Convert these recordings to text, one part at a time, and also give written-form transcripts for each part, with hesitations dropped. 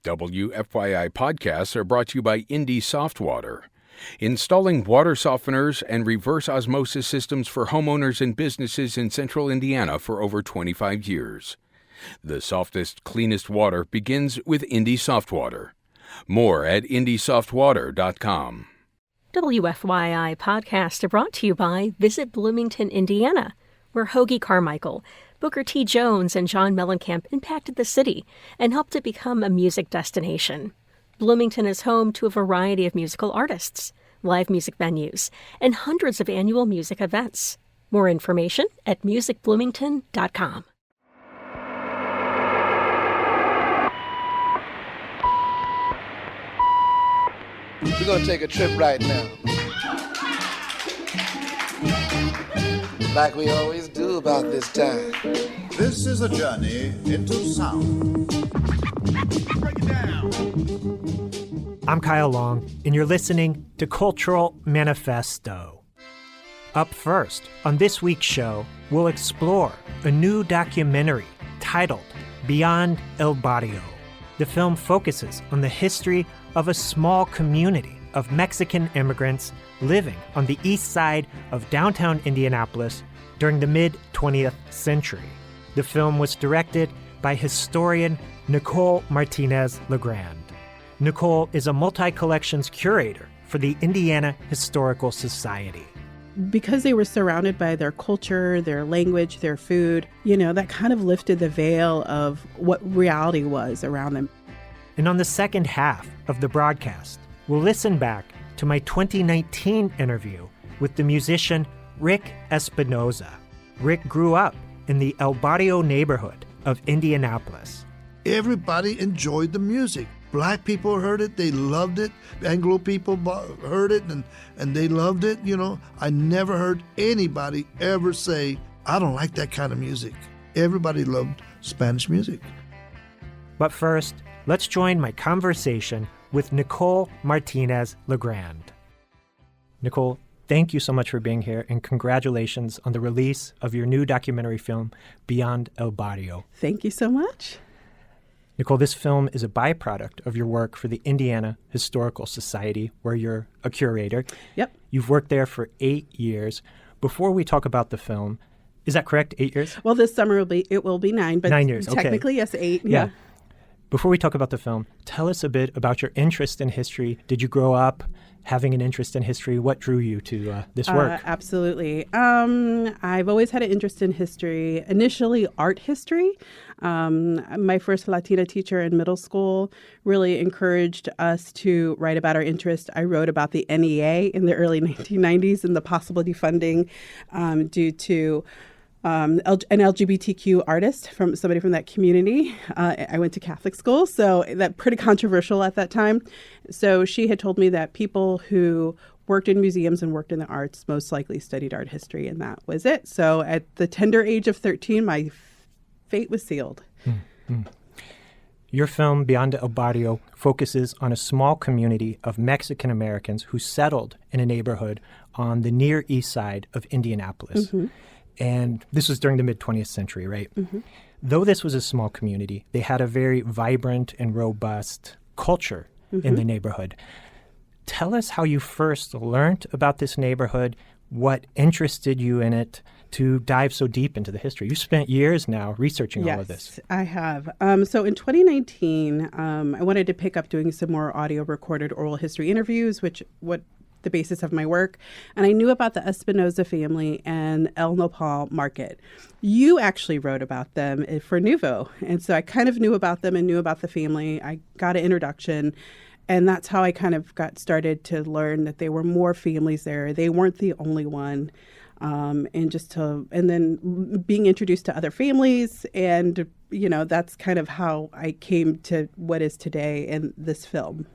WFYI podcasts are brought to you by Indy Soft Water, installing water softeners and reverse osmosis systems for homeowners and businesses in central Indiana for over 25 years. The softest, cleanest water begins with Indy Soft Water. More at indysoftwater.com. WFYI podcasts are brought to you by Visit Bloomington, Indiana, where Hoagie Carmichael, Booker T. Jones, and John Mellencamp impacted the city and helped it become a music destination. Bloomington is home to a variety of musical artists, live music venues, and hundreds of annual music events. More information at musicbloomington.com. We're going to take a trip right now. Like we always do about this time. This is a journey into sound. Break it down. I'm Kyle Long, and you're listening to Cultural Manifesto. Up first, on this week's show, we'll explore a new documentary titled Beyond el Barrio. The film focuses on the history of a small community of Mexican immigrants living on the east side of downtown Indianapolis during the mid-20th century. The film was directed by historian Nicole Martinez-LeGrand. Nicole is a multi-collections curator for the Indiana Historical Society. Because they were surrounded by their culture, their language, their food, that kind of lifted the veil of what reality was around them. And on the second half of the broadcast, we'll listen back to my 2019 interview with the musician Rick Espinoza. Rick grew up in the El Barrio neighborhood of Indianapolis. Everybody enjoyed the music. Black people heard it, they loved it. Anglo people heard it, and they loved it. I never heard anybody ever say, I don't like that kind of music. Everybody loved Spanish music. But first, let's join my conversation with Nicole Martinez-LeGrand. Nicole, thank you so much for being here, and congratulations on the release of your new documentary film, Beyond el Barrio. Thank you so much. Nicole, this film is a byproduct of your work for the Indiana Historical Society, where you're a curator. Yep. You've worked there for 8 years. Before we talk about the film, is that correct, 8 years? Well, this summer it will be 9, but 9 years, technically, okay. Yes, 8. Yeah. Before we talk about the film, tell us a bit about your interest in history. Did you grow up having an interest in history? What drew you to this work? Absolutely. I've always had an interest in history, initially art history. My first Latina teacher in middle school really encouraged us to write about our interest. I wrote about the NEA in the early 1990s and the possible defunding due to an LGBTQ artist, from somebody from that community. I went to Catholic school, so that pretty controversial at that time. So she had told me that people who worked in museums and worked in the arts most likely studied art history, and that was it. So at the tender age of 13, my fate was sealed. Mm-hmm. Your film, Beyond el Barrio, focuses on a small community of Mexican Americans who settled in a neighborhood on the Near East Side of Indianapolis. Mm-hmm. And this was during the mid-20th century, right? Mm-hmm. Though this was a small community, they had a very vibrant and robust culture in the neighborhood. Tell us how you first learned about this neighborhood, what interested you in it to dive so deep into the history. You spent years now researching all of this. Yes, I have. So in 2019, I wanted to pick up doing some more audio recorded oral history interviews, what the basis of my work. And I knew about the Espinoza family and El Nopal Market. You actually wrote about them for Nuvo. And so I kind of knew about them and knew about the family. I got an introduction. And that's how I kind of got started to learn that there were more families there. They weren't the only one. And then being introduced to other families. And, that's kind of how I came to what is today in this film.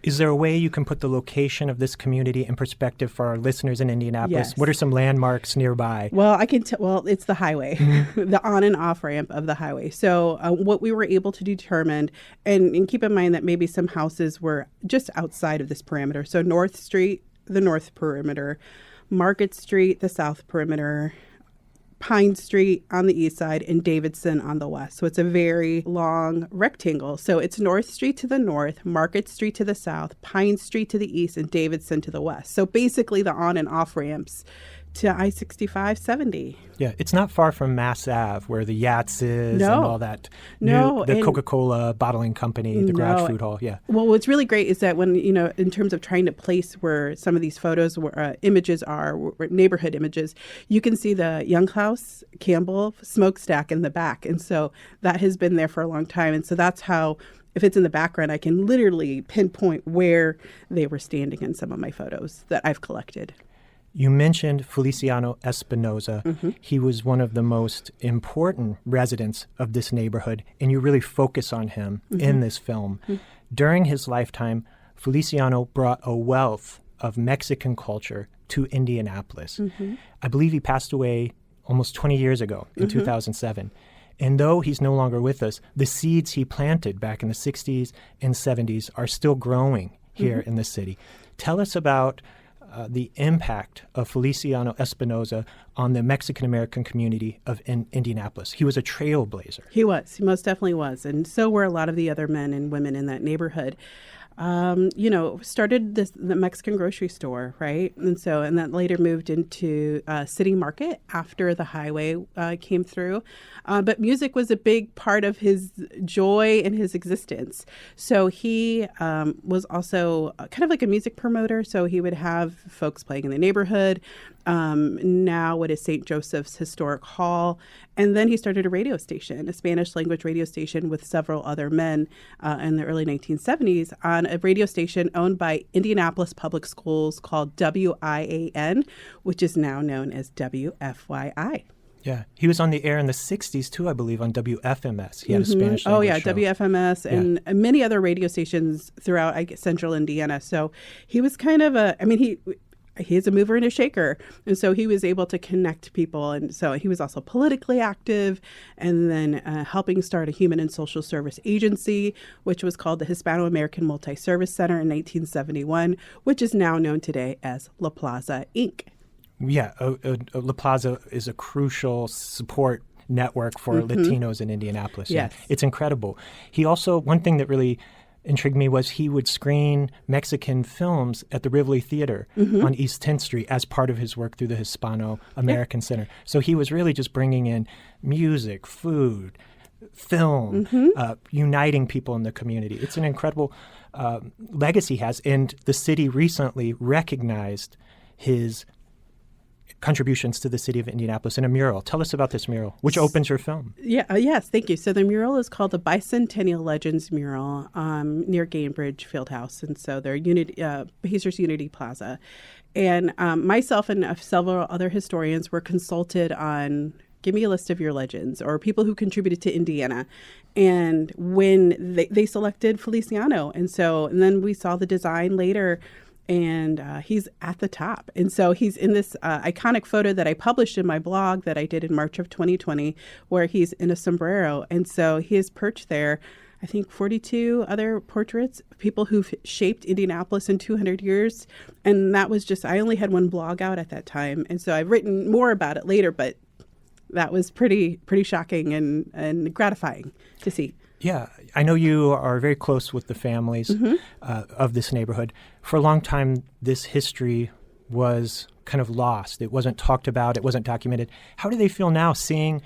Is there a way you can put the location of this community in perspective for our listeners in Indianapolis? Yes. What are some landmarks nearby? Well, I can tell. Well, it's the highway, the on and off ramp of the highway. So what we were able to determine, and keep in mind that maybe some houses were just outside of this perimeter. So North Street, the north perimeter, Market Street, the south perimeter, Pine Street on the east side, and Davidson on the west. So it's a very long rectangle. So it's North Street to the north, Market Street to the south, Pine Street to the east, and Davidson to the west. So basically the on and off ramps to I-65, 70. Yeah, it's not far from Mass Ave, where the Yachts is and all that. The Coca-Cola bottling company, the Garage Food Hall, yeah. Well, what's really great is that when, in terms of trying to place where some of these photos, images are, neighborhood images, you can see the Young House, Campbell smokestack in the back. And so that has been there for a long time. And so that's how, if it's in the background, I can literally pinpoint where they were standing in some of my photos that I've collected. You mentioned Feliciano Espinoza. Mm-hmm. He was one of the most important residents of this neighborhood, and you really focus on him in this film. Mm-hmm. During his lifetime, Feliciano brought a wealth of Mexican culture to Indianapolis. Mm-hmm. I believe he passed away almost 20 years ago in 2007. And though he's no longer with us, the seeds he planted back in the 60s and 70s are still growing here in the city. Tell us about the impact of Feliciano Espinoza on the Mexican-American community of Indianapolis. He was a trailblazer. He was. He most definitely was. And so were a lot of the other men and women in that neighborhood. Started the Mexican grocery store, right? And that later moved into City Market after the highway came through. But music was a big part of his joy and his existence. So he was also kind of like a music promoter. So he would have folks playing in the neighborhood. Now what is St. Joseph's Historic Hall. And then he started a radio station, a Spanish language radio station with several other men in the early 1970s on a radio station owned by Indianapolis Public Schools called WIAN, which is now known as WFYI. Yeah, he was on the air in the 60s, too, I believe, on WFMS. He had a Spanish language show. WFMS and many other radio stations throughout central Indiana. So he was kind of he's a mover and a shaker. And so he was able to connect people. And so he was also politically active and then helping start a human and social service agency, which was called the Hispano-American Multi-Service Center in 1971, which is now known today as La Plaza, Inc. Yeah, La Plaza is a crucial support network for Latinos in Indianapolis. Yes. Yeah, it's incredible. He also, one thing that really intrigued me was he would screen Mexican films at the Rivoli Theater on East 10th Street as part of his work through the Hispano-American Center. So he was really just bringing in music, food, film, uniting people in the community. It's an incredible legacy he has, and the city recently recognized his contributions to the city of Indianapolis in a mural. Tell us about this mural, which opens your film. Yes, thank you. So the mural is called the Bicentennial Legends Mural near Gainbridge Fieldhouse. And so they're Pacers Unity Plaza. And myself and several other historians were consulted on, give me a list of your legends or people who contributed to Indiana. And when they selected Feliciano. And then we saw the design later, and he's at the top. And so he's in this iconic photo that I published in my blog that I did in March of 2020, where he's in a sombrero. And so he is perched there. I think 42 other portraits of people who've shaped Indianapolis in 200 years. And that was I only had one blog out at that time. And so I've written more about it later, but that was pretty shocking and gratifying to see. Yeah, I know you are very close with the families of this neighborhood. For a long time, this history was kind of lost. It wasn't talked about. It wasn't documented. How do they feel now seeing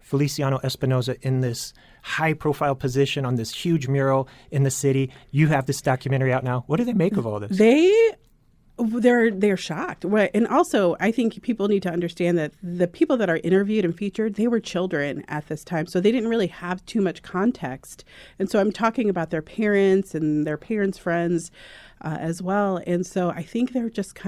Feliciano Espinoza in this high-profile position on this huge mural in the city? You have this documentary out now. What do they make of all this? They're shocked. Right. And also, I think people need to understand that the people that are interviewed and featured, they were children at this time. So they didn't really have too much context. And so I'm talking about their parents and their parents' friends as well. And so I think they're just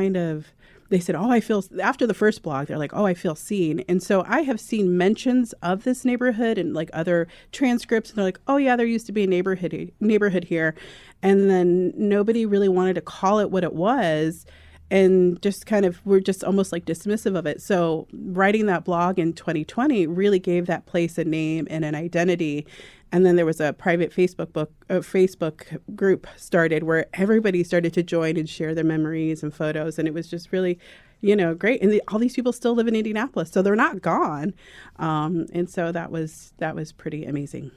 they said, after the first blog, they're like, I feel seen. And so I have seen mentions of this neighborhood and like other transcripts. And they're like, there used to be a neighborhood here. And then nobody really wanted to call it what it was. And just we're just almost like dismissive of it. So writing that blog in 2020 really gave that place a name and an identity. And then there was a private Facebook group started where everybody started to join and share their memories and photos. And it was just really great. And all these people still live in Indianapolis, so they're not gone. And so that was pretty amazing.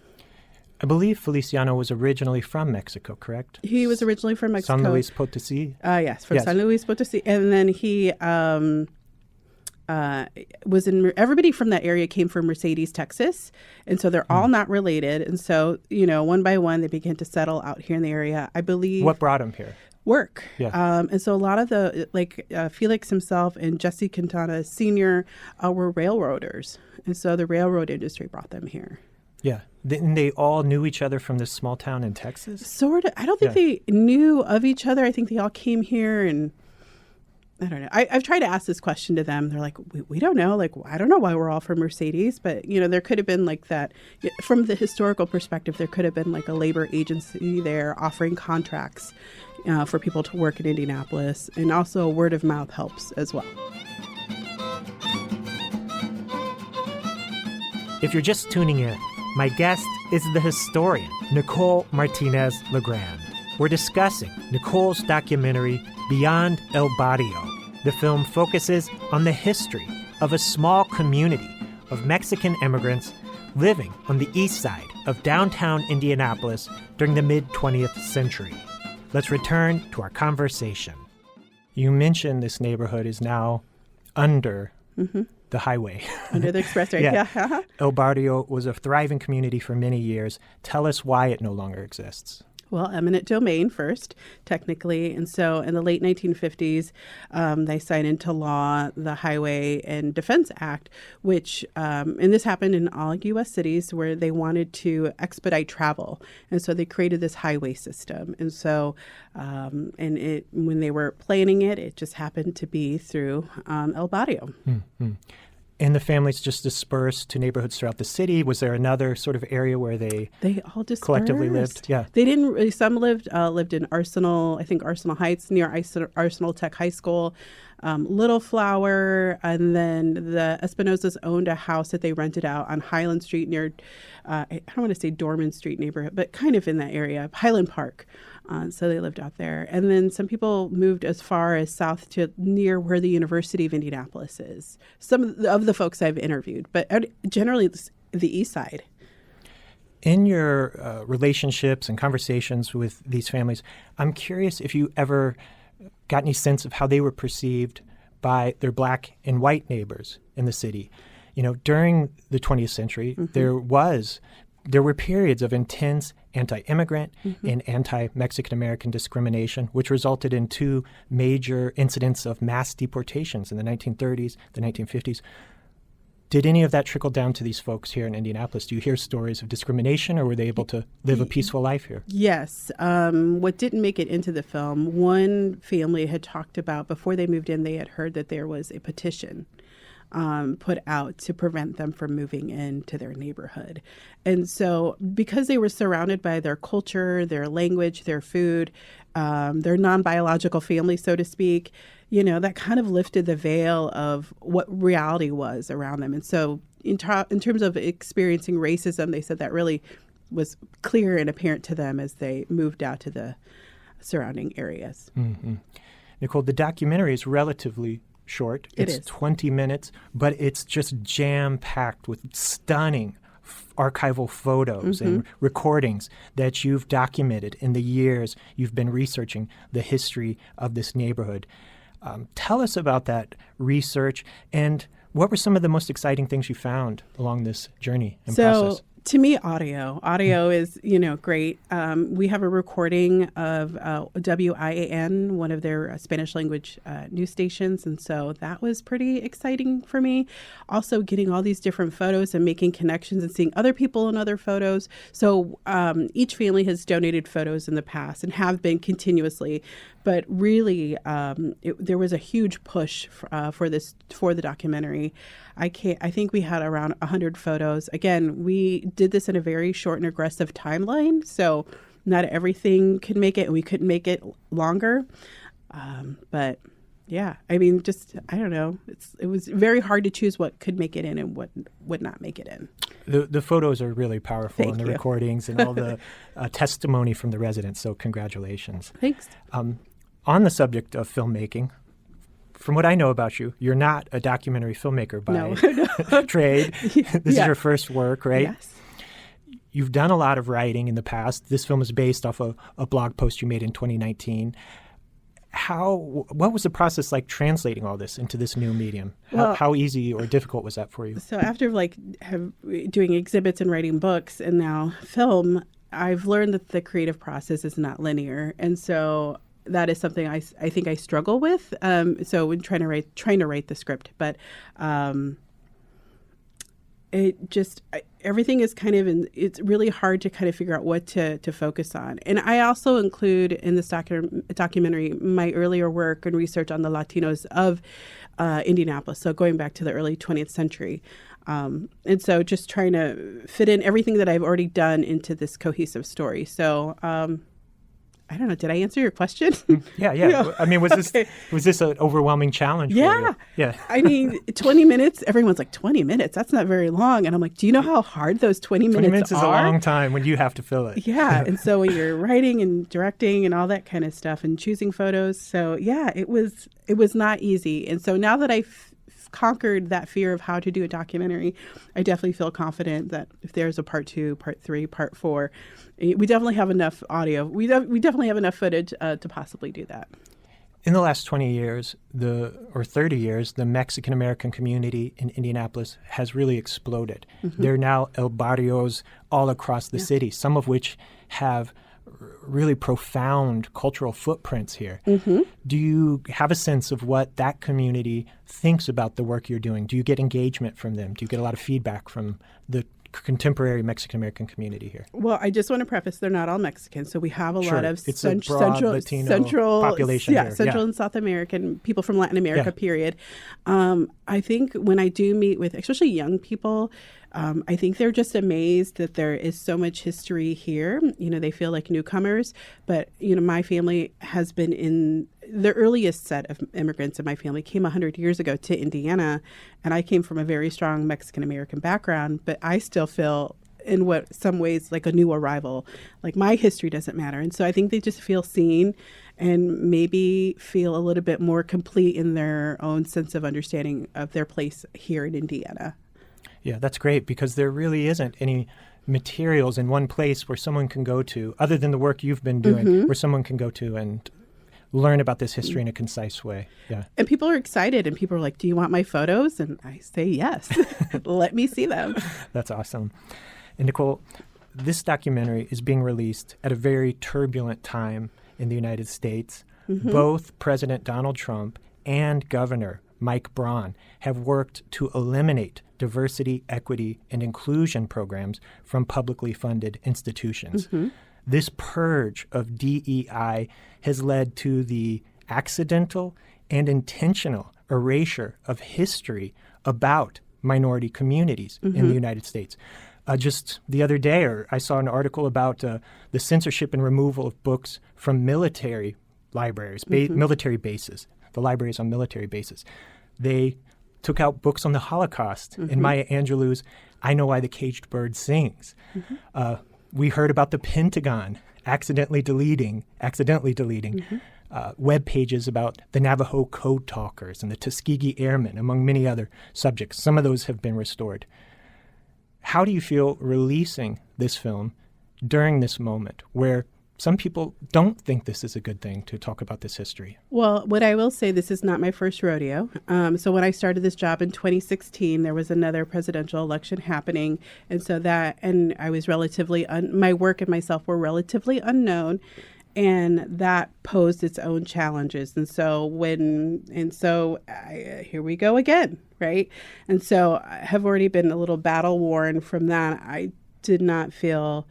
I believe Feliciano was originally from Mexico, correct? He was originally from Mexico. San Luis Potosí? Yes, from San Luis Potosí. And then he was in, everybody from that area came from Mercedes, Texas. And so they're all not related. And so, one by one, they began to settle out here in the area. I believe. What brought him here? Work. Yeah. And so a lot of the, Felix himself and Jesse Quintana Sr. Were railroaders. And so the railroad industry brought them here. Yeah. And they all knew each other from this small town in Texas? Sort of. I don't think they knew of each other. I think they all came here, and I don't know. I've tried to ask this question to them. They're like, we don't know. I don't know why we're all from Mercedes, but, there could have been that. From the historical perspective, there could have been a labor agency there offering contracts for people to work in Indianapolis. And also word of mouth helps as well. If you're just tuning in, my guest is the historian, Nicole Martinez-LeGrand. We're discussing Nicole's documentary, Beyond El Barrio. The film focuses on the history of a small community of Mexican immigrants living on the east side of downtown Indianapolis during the mid-20th century. Let's return to our conversation. You mentioned this neighborhood is now under the highway. Under the expressway, yeah. El Barrio was a thriving community for many years. Tell us why it no longer exists. Well, eminent domain first, technically. And so in the late 1950s, they signed into law the Highway and Defense Act, which, and this happened in all U.S. cities where they wanted to expedite travel. And so they created this highway system. And so, when they were planning it, it just happened to be through El Barrio. Mm-hmm. And the families just dispersed to neighborhoods throughout the city. Was there another sort of area where they all dispersed. Collectively lived? Yeah. They didn't. Some lived in Arsenal, I think Arsenal Heights, near Arsenal Tech High School, Little Flower, and then the Espinozas owned a house that they rented out on Highland Street near, I don't want to say Dorman Street neighborhood, but kind of in that area, Highland Park. So they lived out there. And then some people moved as far as south to near where the University of Indianapolis is. Some of the folks I've interviewed, but generally the east side. In your relationships and conversations with these families, I'm curious if you ever got any sense of how they were perceived by their black and white neighbors in the city. During the 20th century, there were periods of intense anti-immigrant and anti-Mexican-American discrimination, which resulted in two major incidents of mass deportations in the 1930s, the 1950s. Did any of that trickle down to these folks here in Indianapolis? Do you hear stories of discrimination, or were they able to live a peaceful life here? Yes. What didn't make it into the film, one family had talked about before they moved in, they had heard that there was a petition put out to prevent them from moving into their neighborhood. And so because they were surrounded by their culture, their language, their food, their non-biological family, so to speak, that kind of lifted the veil of what reality was around them. And so in terms of experiencing racism, they said that really was clear and apparent to them as they moved out to the surrounding areas. Mm-hmm. Nicole, the documentary is relatively short. It's 20 minutes, but it's just jam-packed with stunning archival photos and recordings that you've documented in the years you've been researching the history of this neighborhood. Tell us about that research, and what were some of the most exciting things you found along this journey and process? To me, audio is, great. We have a recording of WIAN, one of their Spanish language news stations. And so that was pretty exciting for me. Also getting all these different photos and making connections and seeing other people in other photos. So each family has donated photos in the past and have been continuously. But really, there was a huge push for the documentary. I think we had around 100 photos. Again, we did this in a very short and aggressive timeline, so not everything could make it, and we couldn't make it longer. But yeah, I mean, I don't know. It was very hard to choose what could make it in and what would not make it in. The photos are really powerful, and the recordings and all the testimony from the residents. So congratulations. Thanks. On the subject of filmmaking, from what I know about you, you're not a documentary filmmaker by No. trade. This is your first work, right? Yes. You've done a lot of writing in the past. This film is based off a blog post you made in 2019. What was the process like translating all this into this new medium? How easy or difficult was that for you? So after doing exhibits and writing books and now film, I've learned that the creative process is not linear. And so that is something I think I struggle with. So when trying to write the script, but everything is kind of it's really hard to kind of figure out what to focus on. And I also include in this documentary my earlier work and research on the Latinos of Indianapolis. So going back to the early 20th century. And so just trying to fit in everything that I've already done into this cohesive story. So, I don't know. Did I answer your question? Yeah. I mean, was this an overwhelming challenge for you? Yeah. I mean, 20 minutes, everyone's like, 20 minutes? That's not very long. And I'm like, do you know how hard those 20 minutes are? 20 minutes is a long time when you have to fill it. Yeah. And so when you're writing and directing and all that kind of stuff and choosing photos. So, yeah, it was not easy. And so now that I've conquered that fear of how to do a documentary, I definitely feel confident that if there's a part 2, part 3, part 4, we definitely have enough audio. We definitely have enough footage to possibly do that. In the last 20 years, or 30 years, the Mexican-American community in Indianapolis has really exploded. Mm-hmm. There are now El Barrios all across the city, some of which have really profound cultural footprints here. Mm-hmm. Do you have a sense of what that community thinks about the work you're doing? Do you get engagement from them? Do you get a lot of feedback from the contemporary Mexican-American community here? Well, I just want to preface, they're not all Mexican. So we have a lot of Latino population here. Central and South American, people from Latin America, period. I think when I do meet with, especially young people, I think they're just amazed that there is so much history here. You know, they feel like newcomers. But, you know, my family has been in the earliest set of immigrants in my family came 100 years ago to Indiana. And I came from a very strong Mexican-American background. But I still feel in some ways like a new arrival. Like my history doesn't matter. And so I think they just feel seen and maybe feel a little bit more complete in their own sense of understanding of their place here in Indiana. Yeah, that's great because there really isn't any materials in one place where someone can go to, other than the work you've been doing, where someone can go to and learn about this history in a concise way. Yeah. And people are excited and people are like, do you want my photos? And I say, yes, let me see them. That's awesome. And Nicole, this documentary is being released at a very turbulent time in the United States. Mm-hmm. Both President Donald Trump and Governor Mike Braun have worked to eliminate diversity, equity, and inclusion programs from publicly funded institutions. Mm-hmm. This purge of DEI has led to the accidental and intentional erasure of history about minority communities in the United States. Just the other day, I saw an article about the censorship and removal of books from military libraries, military bases, the libraries on military bases. They took out books on the Holocaust in Maya Angelou's I Know Why the Caged Bird Sings. We heard about the Pentagon accidentally deleting web pages about the Navajo Code Talkers and the Tuskegee Airmen, among many other subjects. Some of those have been restored. How do you feel releasing this film during this moment where some people don't think this is a good thing to talk about this history? Well, what I will say, this is not my first rodeo. So when I started this job in 2016, there was another presidential election happening. And so I was my work and myself were relatively unknown. And that posed its own challenges. And so here we go again, right? And so I have already been a little battle worn from that. I did not feel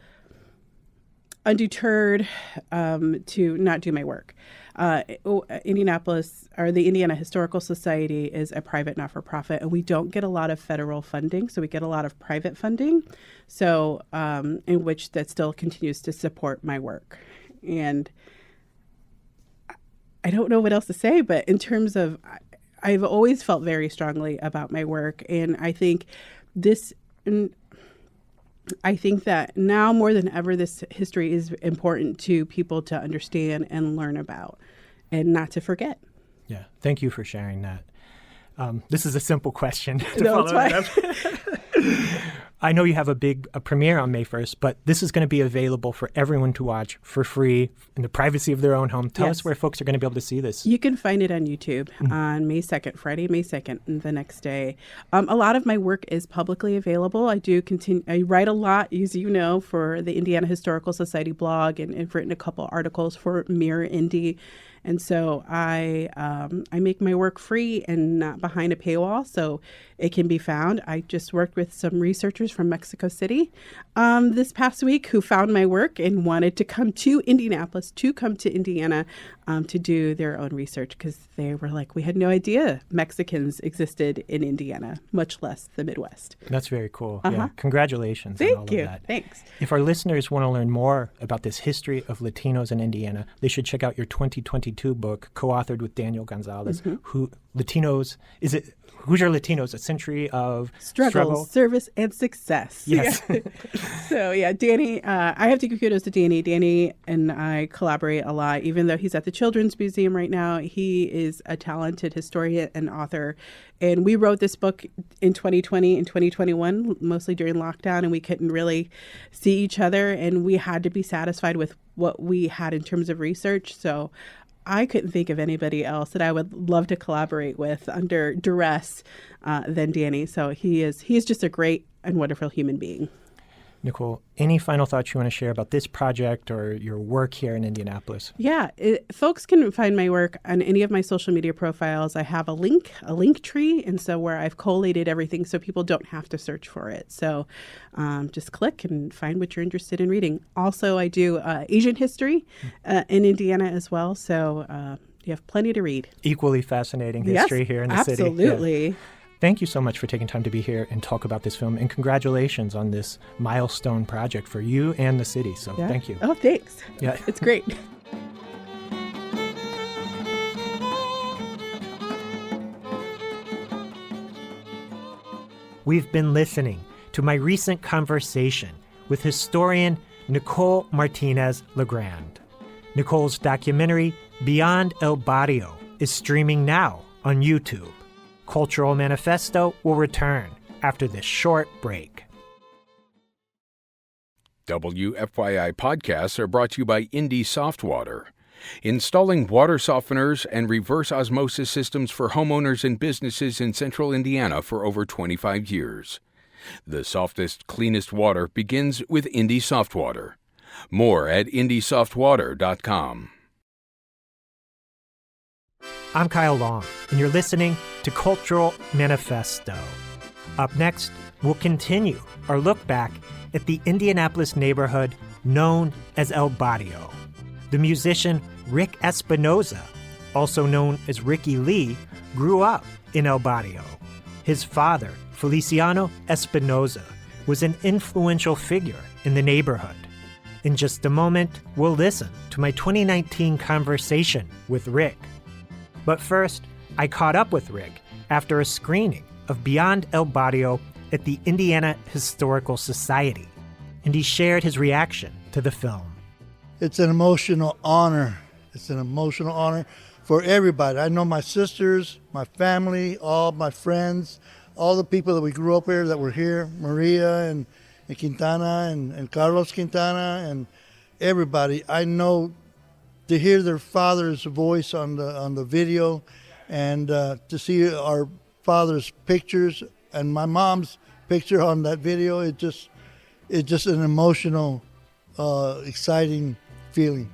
undeterred to not do my work. Indianapolis, or the Indiana Historical Society, is a private not-for-profit, and we don't get a lot of federal funding, so we get a lot of private funding, so in which that still continues to support my work. And I don't know what else to say, but in terms of, I've always felt very strongly about my work, and I think that now more than ever, this history is important to people to understand and learn about and not to forget. Yeah. Thank you for sharing that. This is a simple question to No, follow it's that up. I know you have a premiere on May 1st, but this is going to be available for everyone to watch for free in the privacy of their own home. Tell us where folks are going to be able to see this. You can find it on YouTube on May 2nd, Friday, May 2nd, and the next day. A lot of my work is publicly available. I write a lot, as you know, for the Indiana Historical Society blog, and I've written a couple articles for Mirror Indy. And so I make my work free and not behind a paywall, so it can be found. I just worked with some researchers from Mexico City this past week who found my work and wanted to come to Indianapolis, to come to Indiana to do their own research, because they were like, we had no idea Mexicans existed in Indiana, much less the Midwest. That's very cool. Yeah. Congratulations on all of that. Thanks. If our listeners want to learn more about this history of Latinos in Indiana, they should check out your 2022 book, co-authored with Daniel Gonzalez, Who's Your Latinos? A Century of Struggle, Service, and Success. Yes. So, Danny, I have to give kudos to Danny. Danny and I collaborate a lot. Even though he's at the Children's Museum right now, he is a talented historian and author. And we wrote this book in 2020 and 2021, mostly during lockdown, and we couldn't really see each other. And we had to be satisfied with what we had in terms of research. So I couldn't think of anybody else that I would love to collaborate with under duress than Danny. So he's just a great and wonderful human being. Nicole, any final thoughts you want to share about this project or your work here in Indianapolis? Yeah, folks can find my work on any of my social media profiles. I have a link tree, and so where I've collated everything so people don't have to search for it. So just click and find what you're interested in reading. Also, I do Asian history in Indiana as well, so you have plenty to read. Equally fascinating history here in the city. Absolutely. Yeah. Thank you so much for taking time to be here and talk about this film, and congratulations on this milestone project for you and the city. So thank you. Oh, thanks. Yeah. It's great. We've been listening to my recent conversation with historian Nicole Martinez-LeGrand. Nicole's documentary, Beyond el Barrio, is streaming now on YouTube. Cultural Manifesto will return after this short break. WFYI podcasts are brought to you by Indy Soft Water. Installing water softeners and reverse osmosis systems for homeowners and businesses in central Indiana for over 25 years. The softest, cleanest water begins with Indy Soft Water. More at indysoftwater.com. I'm Kyle Long, and you're listening to Cultural Manifesto. Up next, we'll continue our look back at the Indianapolis neighborhood known as El Barrio. The musician Rick Espinoza, also known as Ricky Lee, grew up in El Barrio. His father, Feliciano Espinoza, was an influential figure in the neighborhood. In just a moment, we'll listen to my 2019 conversation with Rick. But first, I caught up with Rick after a screening of Beyond el Barrio at the Indiana Historical Society, and he shared his reaction to the film. It's an emotional honor. It's an emotional honor for everybody. I know my sisters, my family, all my friends, all the people that we grew up here that were here, Maria and Quintana and Carlos Quintana and everybody. I know to hear their father's voice on the video, and to see our father's pictures and my mom's picture on that video, it's just an emotional, exciting feeling.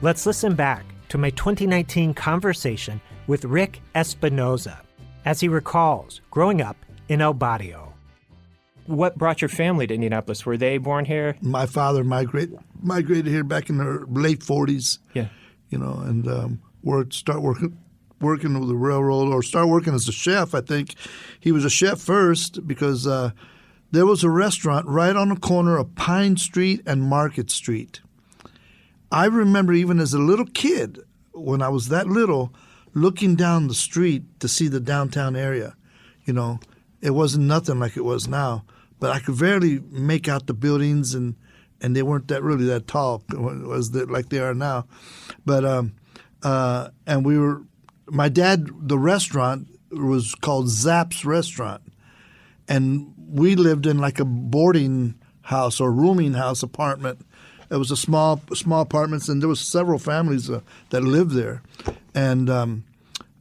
Let's listen back to my 2019 conversation with Rick Espinoza as he recalls growing up in El Barrio. What brought your family to Indianapolis? Were they born here? My father migrated here back in the late 40s. Yeah. And start working with the railroad, or start working as a chef. I think he was a chef first because there was a restaurant right on the corner of Pine Street and Market Street. I remember even as a little kid, when I was that little, looking down the street to see the downtown area. It wasn't nothing like it was now. But I could barely make out the buildings, and and they weren't that tall like they are now. But and my dad, the restaurant was called Zapp's Restaurant, and we lived in like a boarding house or rooming house apartment. It was a small apartments, and there was several families that lived there. And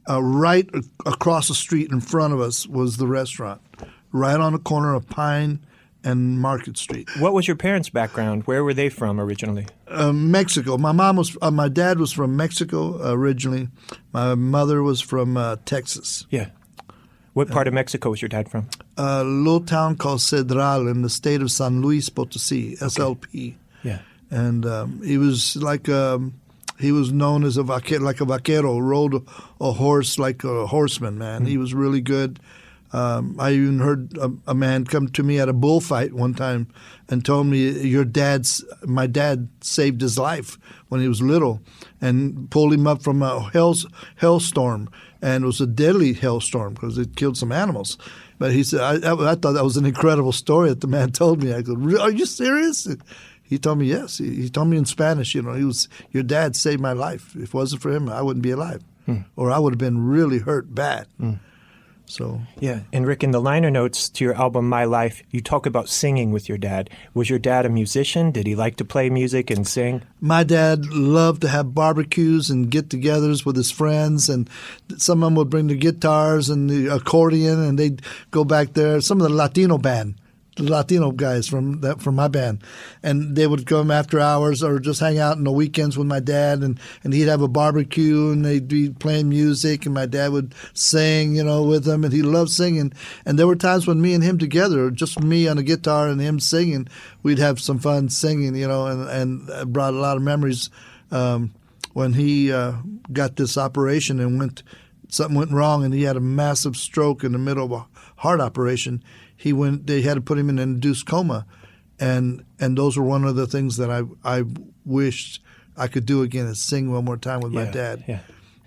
right across the street in front of us was the restaurant, right on the corner of Pine and Market Street. What was your parents' background? Where were they from originally? Mexico. My dad was from Mexico originally. My mother was from Texas. Yeah. What part of Mexico was your dad from? A little town called Cedral in the state of San Luis Potosí, SLP. Yeah. And he was he was known as a vaquero, rode a horse like a horseman, man. He was really good. I even heard a man come to me at a bullfight one time and told me, my dad saved his life when he was little and pulled him up from a hailstorm. And it was a deadly hailstorm because it killed some animals. But he said, I thought that was an incredible story that the man told me. I go, are you serious? He told me yes. He told me in Spanish, your dad saved my life. If it wasn't for him, I wouldn't be alive. Or I would have been really hurt bad. So yeah. And Rick, in the liner notes to your album My Life, you talk about singing with your dad. Was your dad a musician? Did he like to play music and sing? My dad loved to have barbecues and get-togethers with his friends, and some of them would bring the guitars and the accordion, and they'd go back there. Some of the Latino guys from my band, and they would come after hours or just hang out on the weekends with my dad, and he'd have a barbecue, and they'd be playing music, and my dad would sing, with them, and he loved singing. And there were times when me and him together, just me on the guitar and him singing, we'd have some fun singing, and brought a lot of memories. When he got this operation and something went wrong, and he had a massive stroke in the middle of a heart operation. They had to put him in an induced coma, and those were one of the things that I wished I could do again, is sing one more time with my dad. Yeah.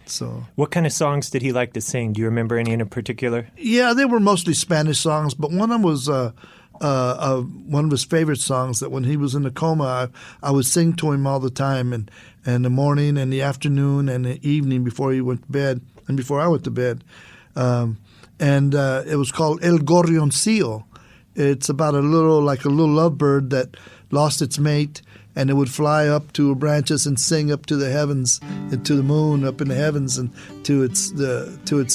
So, what kind of songs did he like to sing? Do you remember any in particular? Yeah, they were mostly Spanish songs, but one of them was one of his favorite songs that when he was in the coma, I would sing to him all the time, and in the morning and the afternoon and the evening before he went to bed and before I went to bed. And it was called El Gorrioncillo. It's about a little lovebird that lost its mate, and it would fly up to branches and sing up to the heavens and to the moon up in the heavens and to its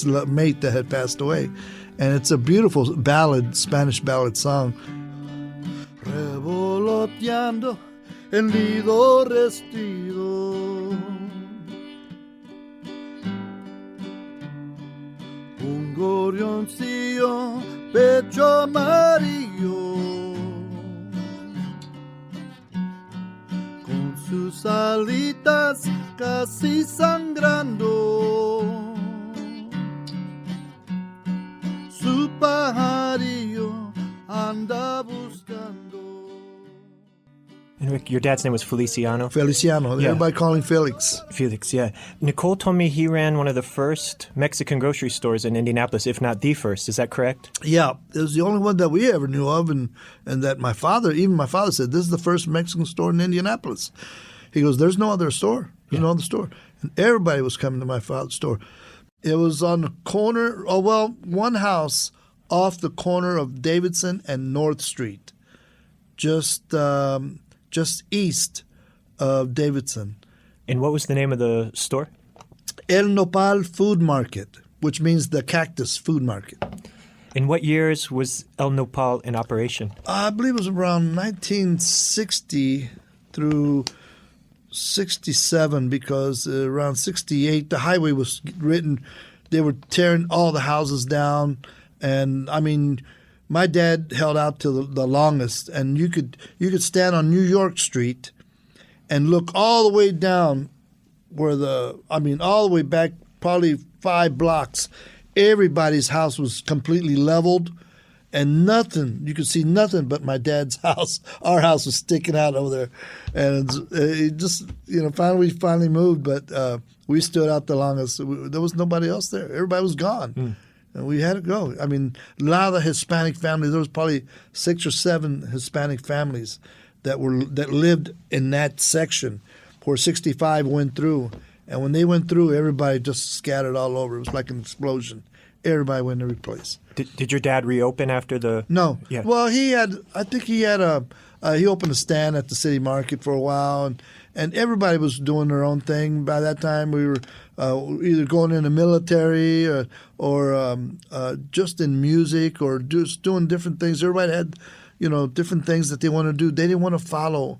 mate that had passed away. And it's a beautiful ballad, Spanish ballad song. Revoloteando en lido restido, un gorrioncillo pecho amarillo, con sus alitas casi sangrando, su pajarillo anda buscando. And Rick, your dad's name was Feliciano? Feliciano. Yeah. Everybody calling Felix. Felix, yeah. Nicole told me he ran one of the first Mexican grocery stores in Indianapolis, if not the first. Is that correct? Yeah. It was the only one that we ever knew of, and that my father said, this is the first Mexican store in Indianapolis. He goes, there's no other store. There's no other store. And everybody was coming to my father's store. It was on the corner, one house off the corner of Davidson and North Street, just east of Davidson. And what was the name of the store? El Nopal Food Market, which means the cactus food market. In what years was El Nopal in operation? I believe it was around 1960 through 67, because around 68 the highway was written. They were tearing all the houses down, and I mean, my dad held out to the longest, and you could stand on New York Street and look all the way down all the way back probably 5 blocks. Everybody's house was completely leveled, and you could see nothing but my dad's house. Our house was sticking out over there, and it just, we finally moved, but we stood out the longest. There was nobody else there. Everybody was gone. And we had to go. I mean, a lot of the Hispanic families, there was probably 6 or 7 Hispanic families that lived in that section where 65 went through. And when they went through, everybody just scattered all over. It was like an explosion. Everybody went every place. Did your dad reopen after the? No. Yeah. Well, he opened a stand at the city market for a while, and everybody was doing their own thing. By that time, we were either going in the military or just in music or just doing different things. Everybody had, different things that they want to do. They didn't want to follow,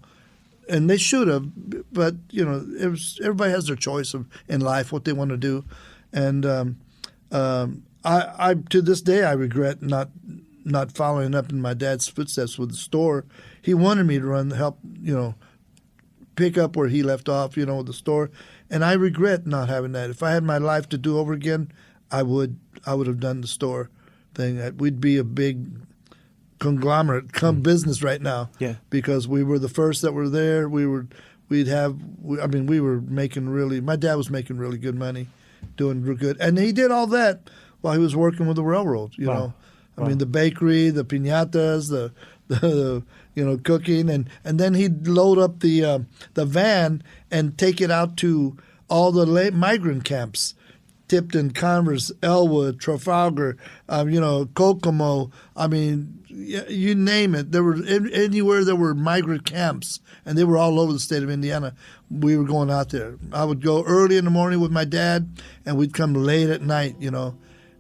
and they should have. But everybody has their choice in life what they want to do, and I to this day I regret not following up in my dad's footsteps with the store. He wanted me to help pick up where he left off, with the store, and I regret not having that. If I had my life to do over again, I would have done the store thing. We'd be a big conglomerate business right now, because we were the first that were there. We were making my dad was making really good money, doing real good, and he did all that while he was working with the railroad. I mean, the bakery, the piñatas, the cooking, and then he'd load up the van and take it out to all the migrant camps, Tipton, Converse, Elwood, Trafalgar, Kokomo. I mean, you name it. There were anywhere there were migrant camps, and they were all over the state of Indiana. We were going out there. I would go early in the morning with my dad, and we'd come late at night.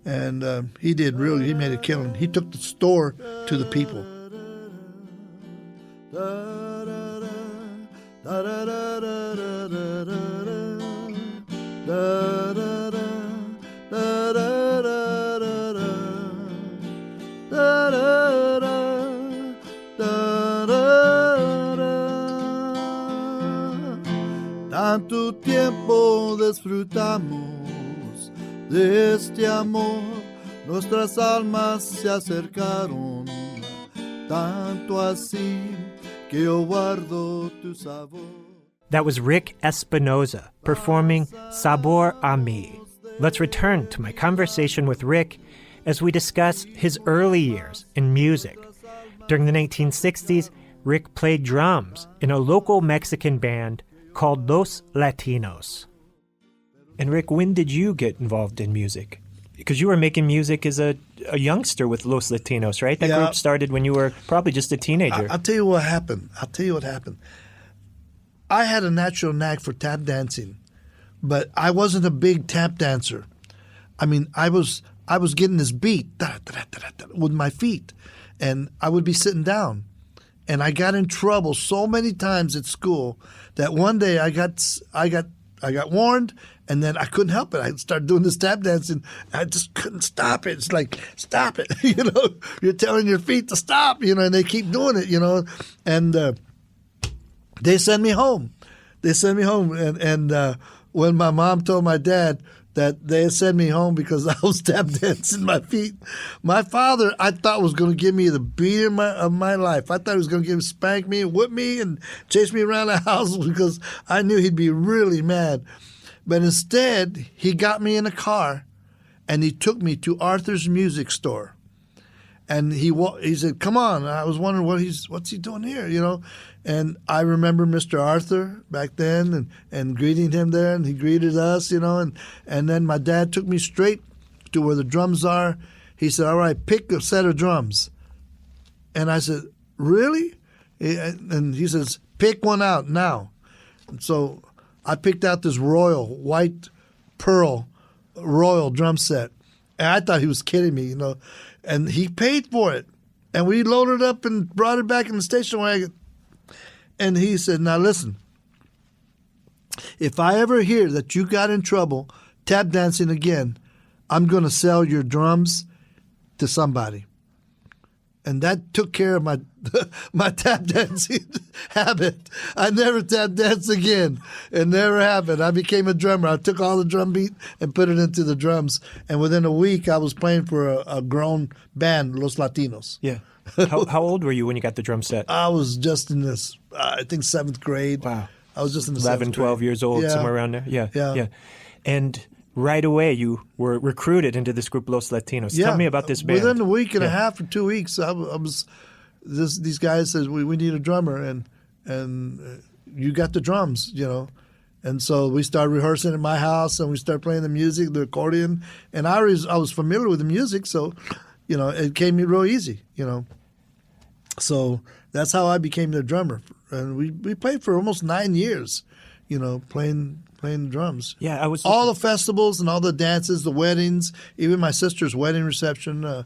And he made a killing. He took the store to the people. Tanto tiempo disfrutamos de este amor, nuestras almas se acercaron, tanto así que yo guardo tu sabor. That was Rick Espinoza performing Sabor a mí. Let's return to my conversation with Rick as we discuss his early years in music. During the 1960s, Rick played drums in a local Mexican band called Los Latinos. And Rick, when did you get involved in music? Because you were making music as a youngster with Los Latinos, right? That group started when you were probably just a teenager. I'll tell you what happened. I had a natural knack for tap dancing, but I wasn't a big tap dancer. I mean, I was getting this beat with my feet, and I would be sitting down. And I got in trouble so many times at school that one day I got warned, and then I couldn't help it. I started doing this tap dancing. I just couldn't stop it. It's like, stop it. You're telling your feet to stop, and they keep doing it, And they sent me home. And when my mom told my dad that they had sent me home because I was tap dancing my feet, my father, I thought, was going to give me the beating of my life. I thought he was going to spank me, whip me, and chase me around the house because I knew he'd be really mad. But instead, he got me in a car, and he took me to Arthur's music store. And he said, "Come on." I was wondering what's he doing here, And I remember Mr. Arthur back then and greeting him there, and he greeted us, and then my dad took me straight to where the drums are. He said, "All right, pick a set of drums." And I said, "Really?" And he says, "Pick one out now." And so I picked out this white pearl royal drum set. And I thought he was kidding me, And he paid for it. And we loaded up and brought it back in the station wagon. And he said, "Now listen, if I ever hear that you got in trouble tap dancing again, I'm going to sell your drums to somebody." And that took care of my tap dancing habit. I never tap danced again. It never happened. I became a drummer. I took all the drum beat and put it into the drums. And within a week, I was playing for a grown band, Los Latinos. Yeah. How old were you when you got the drum set? I was just in this, I think, 7th grade. Wow. I was just in the 11, 12 years old, somewhere around there. Yeah. And right away, you were recruited into this group, Los Latinos. Yeah. Tell me about this band. Within a week and a half or 2 weeks, these guys said, we need a drummer. you got the drums, And so we started rehearsing at my house, and we started playing the music, the accordion. And I was familiar with the music, so, it came real easy, So that's how I became the drummer. And we played for almost 9 years, playing the drums. Yeah, I was all the festivals and all the dances, the weddings, even my sister's wedding reception.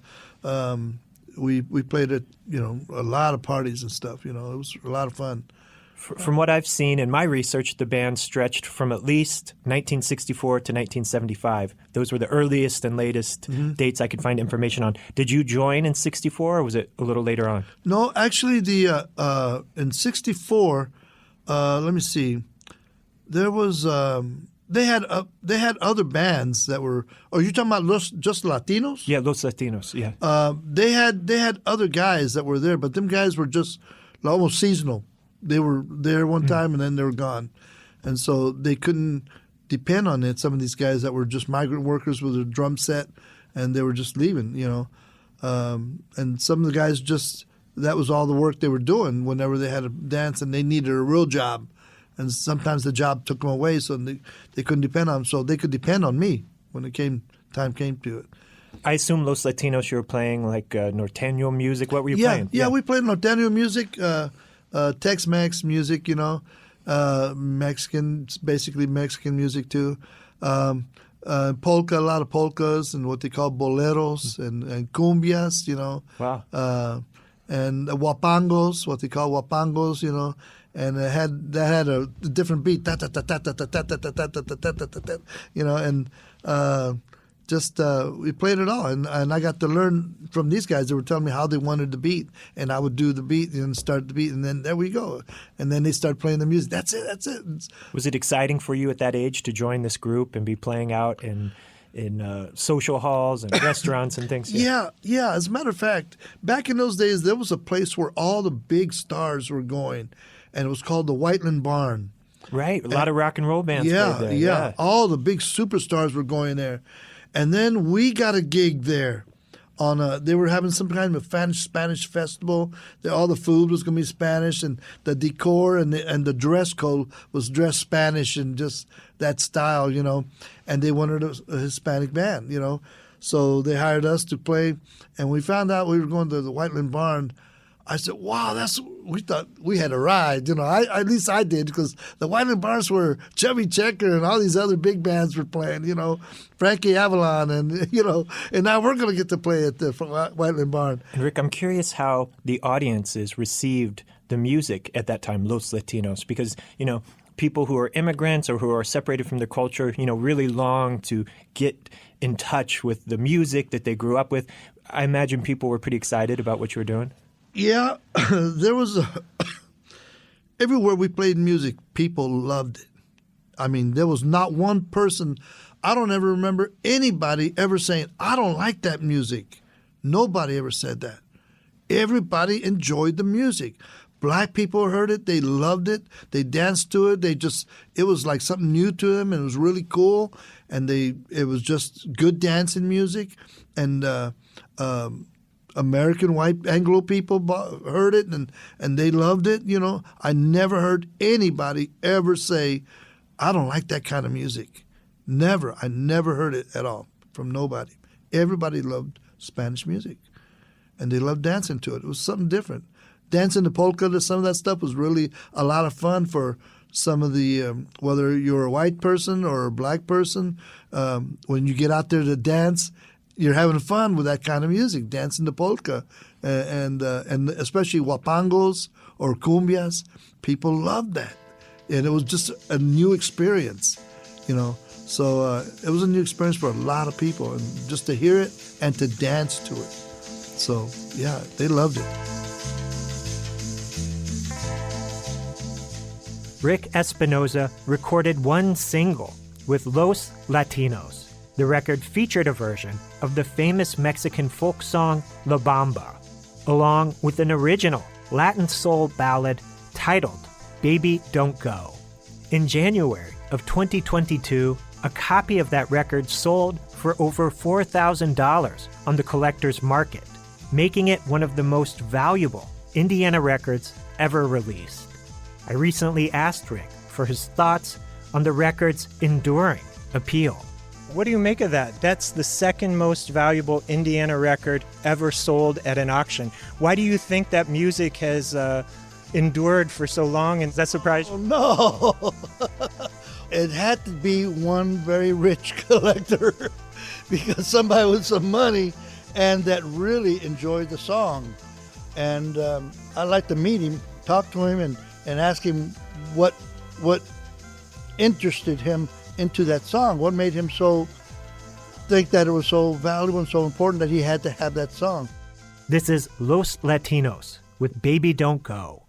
We played at a lot of parties and stuff. It was a lot of fun. From what I've seen in my research, the band stretched from at least 1964 to 1975. Those were the earliest and latest dates I could find information on. Did you join in 64, or was it a little later on? No, actually, in 64, let me see, there was they had other bands that were. Oh, you're talking about just Latinos? Yeah, Los Latinos. Yeah. They had other guys that were there, but them guys were just almost seasonal. They were there one time and then they were gone. And so they couldn't depend on it. Some of these guys that were just migrant workers with a drum set, and they were just leaving, And some of the guys that was all the work they were doing whenever they had a dance and they needed a real job. And sometimes the job took them away, so they couldn't depend on them. So they could depend on me when time came to it. I assume Los Latinos, you were playing like norteño music. What were you playing? Yeah, we played norteño music, Tex-Mex music, Mexican, basically Mexican music too. Polka, a lot of polkas and what they call boleros and cumbias, Wow. And wapangos, what they call wapangos, and that had a different beat, and we played it all, and I got to learn from these guys. They were telling me how they wanted the beat, and I would do the beat and start the beat, and then there we go. And then they start playing the music. That's it. Was it exciting for you at that age to join this group and be playing out in social halls and restaurants and things? Yeah. As a matter of fact, back in those days, there was a place where all the big stars were going, and it was called the Whiteland Barn. Right, a lot of rock and roll bands played there. Yeah, all the big superstars were going there. And then we got a gig there. They were having some kind of a Spanish festival. All the food was going to be Spanish, and the decor and the dress code was dress Spanish and just that style, And they wanted a Hispanic band, So they hired us to play, and we found out we were going to the Whiteland Barn. I said, wow, we thought we had a ride. At least I did, because the Whiteland Barns were Chubby Checker and all these other big bands were playing, Frankie Avalon, and, and now we're going to get to play at the Whiteland Barn. And Rick, I'm curious how the audiences received the music at that time, Los Latinos, because, people who are immigrants or who are separated from their culture, really long to get in touch with the music that they grew up with. I imagine people were pretty excited about what you were doing. Yeah, there was everywhere we played music, people loved it. I mean, there was not one person. I don't ever remember anybody ever saying, I don't like that music. Nobody ever said that. Everybody enjoyed the music. Black people heard it. They loved it. They danced to it. It was like something new to them, and it was really cool. And it was just good dancing music. And American white Anglo people heard it, and they loved it. I never heard anybody ever say, I don't like that kind of music. Never. I never heard it at all from nobody. Everybody loved Spanish music, and they loved dancing to it. It was something different. Dancing the polka to some of that stuff was really a lot of fun for some of the, whether you're a white person or a black person, when you get out there to dance, you're having fun with that kind of music, dancing the polka, and especially wapangos or cumbias. People loved that, and it was just a new experience, So it was a new experience for a lot of people, and just to hear it and to dance to it. So yeah, they loved it. Rick Espinoza recorded one single with Los Latinos. The record featured a version of the famous Mexican folk song La Bamba, along with an original Latin soul ballad titled Baby Don't Go. In January of 2022, a copy of that record sold for over $4,000 on the collector's market, making it one of the most valuable Indiana records ever released. I recently asked Rick for his thoughts on the record's enduring appeal. What do you make of that? That's the second most valuable Indiana record ever sold at an auction. Why do you think that music has endured for so long, and does that surprise you? No, it had to be one very rich collector because somebody with some money and that really enjoyed the song. And I'd like to meet him, talk to him, and ask him what interested him into that song. What made him so think that it was so valuable and so important that he had to have that song? This is Los Latinos with Baby Don't Go.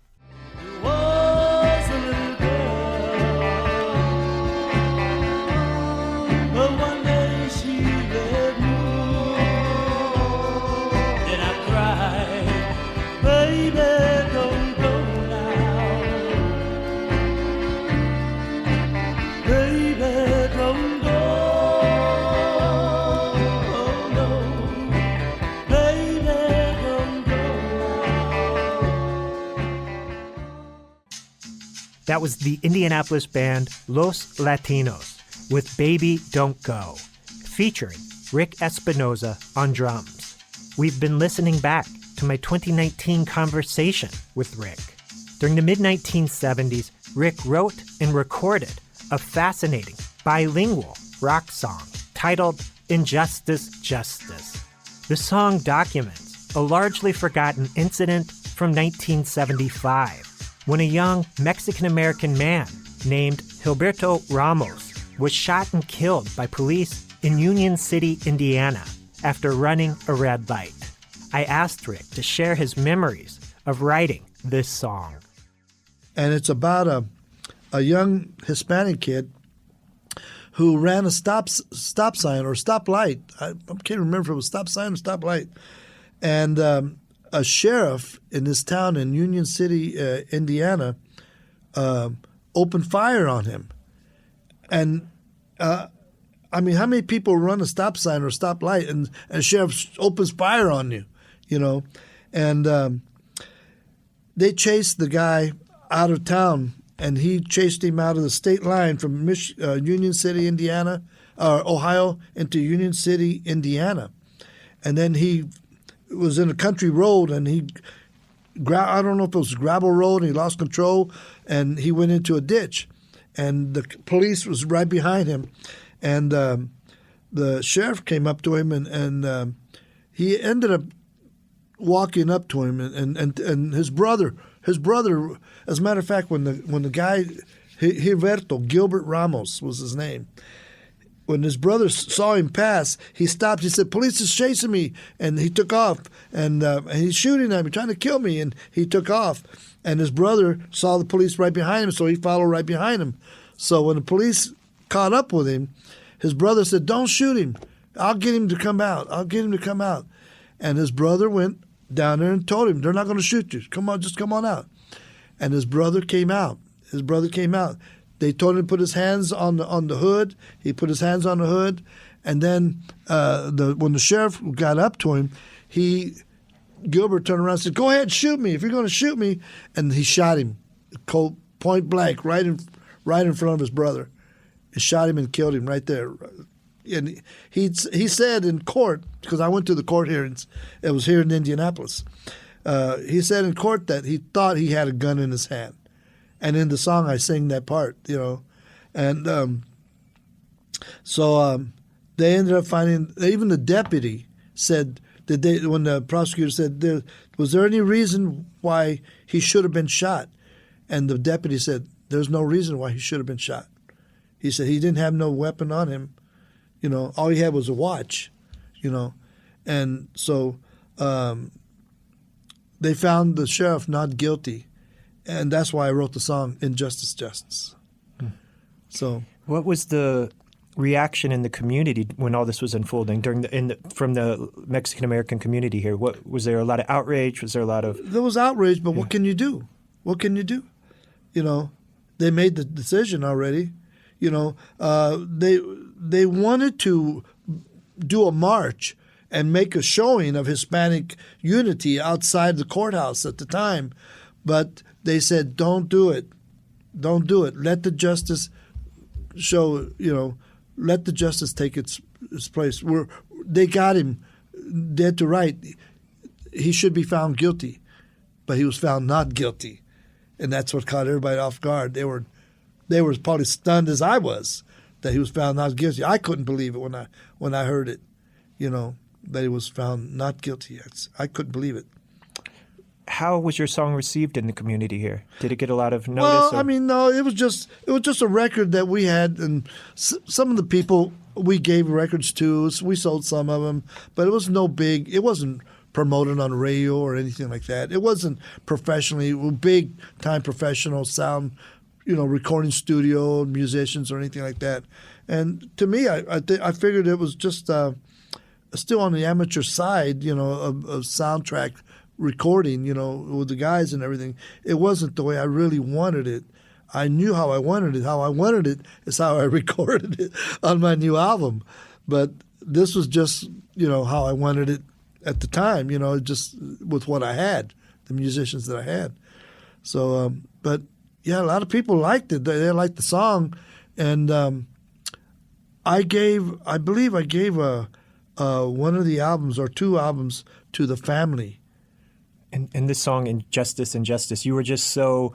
That was the Indianapolis band Los Latinos with Baby Don't Go, featuring Rick Espinoza on drums. We've been listening back to my 2019 conversation with Rick. During the mid-1970s, Rick wrote and recorded a fascinating bilingual rock song titled Injustice, Justice. The song documents a largely forgotten incident from 1975 when a young Mexican-American man named Gilberto Ramos was shot and killed by police in Union City, Indiana, after running a red light. I asked Rick to share his memories of writing this song. And it's about a young Hispanic kid who ran a stop sign or stoplight. I can't remember if it was stop sign or stoplight. And a sheriff in this town in Union City, Indiana, opened fire on him. And I mean, how many people run a stop sign or a stoplight and a sheriff opens fire on you, you know? And they chased the guy out of town, and he chased him out of the state line from Union City, Indiana, Ohio, into Union City, Indiana. And then he was in a country road, and I don't know if it was a gravel road, and he lost control, and he went into a ditch. And the police was right behind him. And the sheriff came up to him, and he ended up walking up to him, and his brother, as a matter of fact, when the guy, Gilbert Ramos was his name, when his brother saw him pass, he stopped. He said, "Police is chasing me," and he took off. And he's shooting at me, trying to kill me, and he took off. And his brother saw the police right behind him, so he followed right behind him. So when the police caught up with him, his brother said, "Don't shoot him. I'll get him to come out. I'll get him to come out." And his brother went down there and told him, "They're not going to shoot you. Come on, just come on out." And his brother came out. They told him to put his hands on the hood. He put his hands on the hood, and then when the sheriff got up to him, Gilbert turned around and said, "Go ahead, shoot me if you're going to shoot me," and he shot him, cold, point blank, right in front of his brother. He shot him and killed him right there. And he said in court, because I went to the court hearings, it was here in Indianapolis. He said in court that he thought he had a gun in his hand. And in the song, I sing that part, you know. And so they ended up finding, even the deputy said, when the prosecutor said, was there any reason why he should have been shot? And the deputy said, there's no reason why he should have been shot. He said he didn't have no weapon on him. You know, all he had was a watch, you know. And so they found the sheriff not guilty. And that's why I wrote the song "Injustice, Justice." So, what was the reaction in the community when all this was unfolding from the Mexican American community here? What was there? A lot of outrage? Was there a lot of? There was outrage, but what can you do? What can you do? You know, they made the decision already. You know, they wanted to do a march and make a showing of Hispanic unity outside the courthouse at the time, but they said, "Don't do it. Don't do it. Let the justice show, let the justice take its place. They got him dead to right. He should be found guilty, but he was found not guilty. And that's what caught everybody off guard. They were probably stunned as I was that he was found not guilty. I couldn't believe it when I heard it, that he was found not guilty. I couldn't believe it. How was your song received in the community here? Did it get a lot of notice? Well, no, it was just a record that we had, and some of the people we gave records to, we sold some of them, but it was it wasn't promoted on radio or anything like that. It wasn't big time professional sound, recording studio musicians or anything like that. And to me, I figured it was just still on the amateur side, of soundtrack recording, with the guys and everything. It wasn't the way I really wanted it. I knew how I wanted it. How I wanted it is how I recorded it on my new album. But this was just, how I wanted it at the time, just with what I had, the musicians that I had. So, but yeah, a lot of people liked it. They liked the song. And I believe I gave one of the albums or two albums to the family. And this song, Injustice, Injustice, you were just so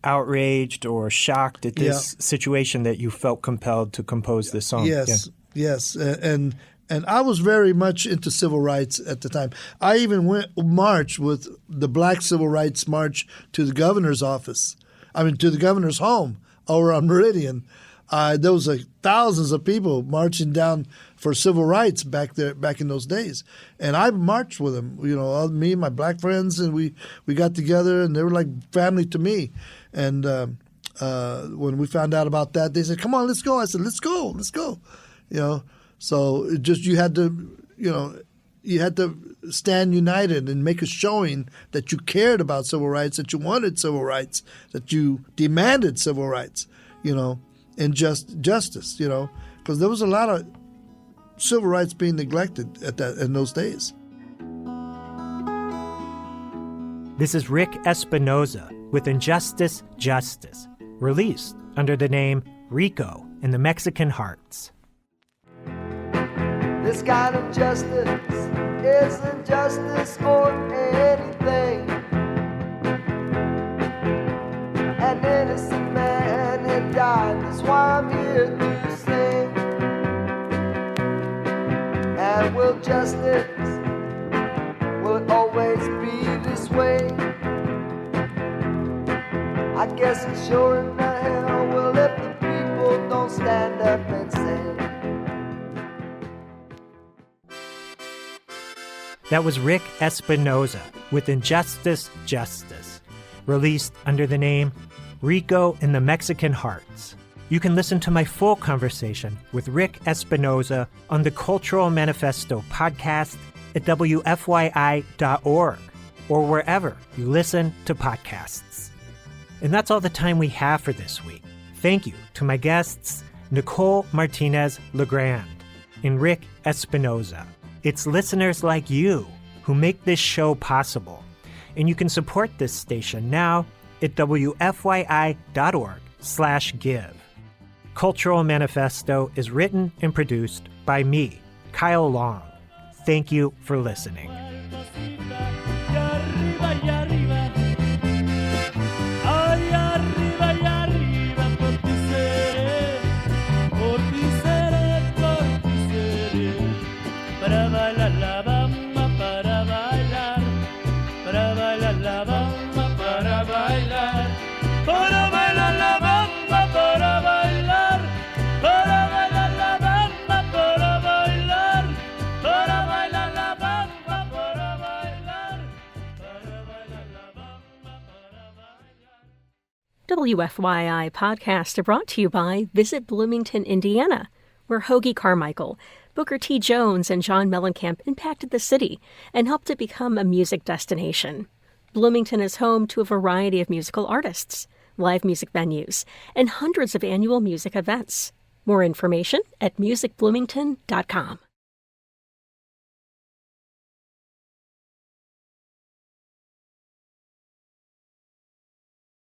outraged or shocked at this situation that you felt compelled to compose this song. Yes. And I was very much into civil rights at the time. I even marched with the Black Civil Rights March to the governor's office. To the governor's home over on Meridian. There was thousands of people marching down for civil rights back in those days, and I marched with them. Me and my black friends, and we got together, and they were like family to me. And when we found out about that, they said, "Come on, let's go." I said, "Let's go." So it just you had to stand united and make a showing that you cared about civil rights, that you wanted civil rights, that you demanded civil rights, and justice, because there was a lot of civil rights being neglected in those days. This is Rick Espinoza with Injustice, Justice, released under the name Rico in the Mexican Hearts. This kind of justice isn't justice for anything. An innocent man had died, that's why I'm here to sing. And will justice always be this way? I guess it sure in the hell will if the people don't stand up and sing. That was Rick Espinoza with Injustice, Justice, released under the name Rico in the Mexican Hearts. You can listen to my full conversation with Rick Espinoza on the Cultural Manifesto podcast at WFYI.org or wherever you listen to podcasts. And that's all the time we have for this week. Thank you to my guests, Nicole Martinez-LeGrand and Rick Espinoza. It's listeners like you who make this show possible. And you can support this station now at WFYI.org/give. Cultural Manifesto is written and produced by me, Kyle Long. Thank you for listening. WFYI podcasts are brought to you by Visit Bloomington, Indiana, where Hoagie Carmichael, Booker T. Jones, and John Mellencamp impacted the city and helped it become a music destination. Bloomington is home to a variety of musical artists, live music venues, and hundreds of annual music events. More information at musicbloomington.com.